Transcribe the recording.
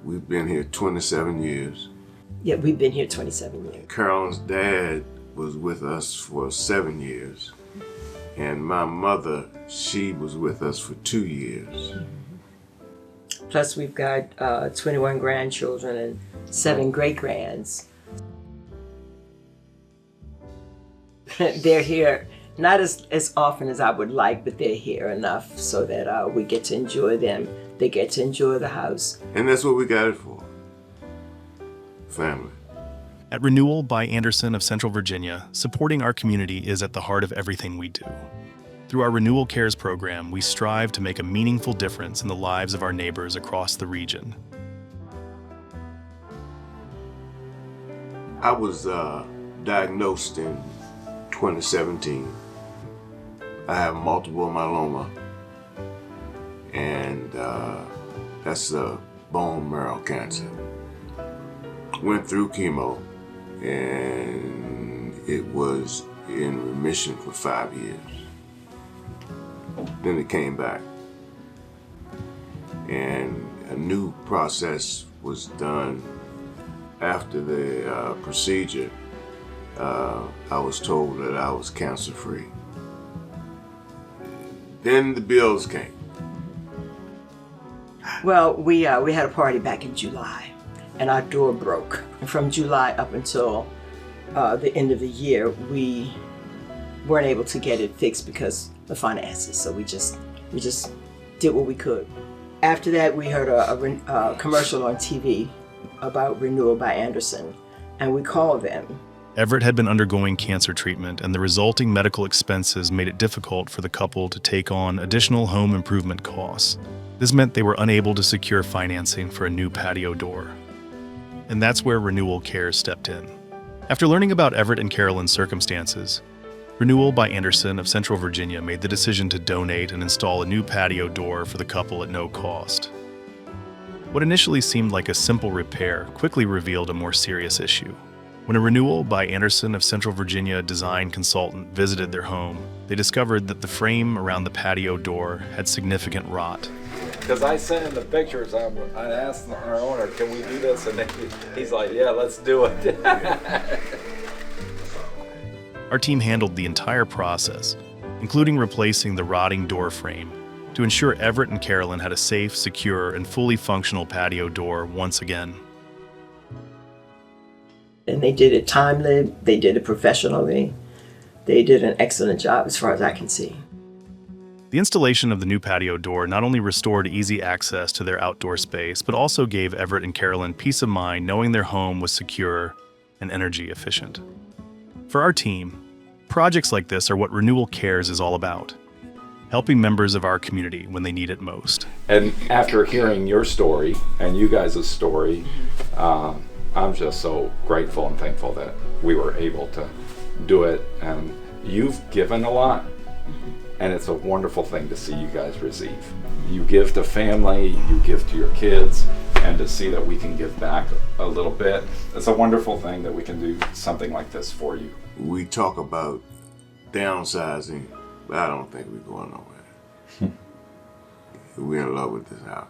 We've been here 27 years. Yeah, we've been here 27 years. Carolyn's dad was with us for 7 years. And my mother, she was with us for 2 years. Plus we've got 21 grandchildren and 7 great-grands. They're here not as often as I would like, but they're here enough so that we get to enjoy them. They get to enjoy the house. And that's what we got it for. Family. At Renewal by Andersen of Central Virginia, supporting our community is at the heart of everything we do. Through our Renewal Cares program, we strive to make a meaningful difference in the lives of our neighbors across the region. I was diagnosed in 2017. I have multiple myeloma, and that's a bone marrow cancer. Went through chemo, and it was in remission for 5 years. Then it came back, and a new process was done after the procedure. I was told that I was cancer-free. Then the bills came. Well, we had a party back in July, and our door broke. And from July up until the end of the year, we weren't able to get it fixed because of finances. So we just did what we could. After that, we heard a commercial on TV about Renewal by Andersen, and we called them. Everett had been undergoing cancer treatment, and the resulting medical expenses made it difficult for the couple to take on additional home improvement costs. This meant they were unable to secure financing for a new patio door. And that's where Renewal Cares stepped in. After learning about Everett and Carolyn's circumstances, Renewal by Andersen of Central Virginia made the decision to donate and install a new patio door for the couple at no cost. What initially seemed like a simple repair quickly revealed a more serious issue. When a Renewal by Andersen of Central Virginia design consultant visited their home, they discovered that the frame around the patio door had significant rot. Because I sent him the pictures, I asked our owner, can we do this? And he's like, yeah, let's do it. Our team handled the entire process, including replacing the rotting door frame, to ensure Everett and Carolyn had a safe, secure, and fully functional patio door once again. And they did it timely, they did it professionally. They did an excellent job as far as I can see. The installation of the new patio door not only restored easy access to their outdoor space, but also gave Everett and Carolyn peace of mind knowing their home was secure and energy efficient. For our team, projects like this are what Renewal Cares is all about, helping members of our community when they need it most. And after hearing your story and you guys' story, I'm just so grateful and thankful that we were able to do it. And you've given a lot, and it's a wonderful thing to see you guys receive. You give to family, you give to your kids, and to see that we can give back a little bit, it's a wonderful thing that we can do something like this for you. We talk about downsizing, but I don't think we're going nowhere. We're in love with this house.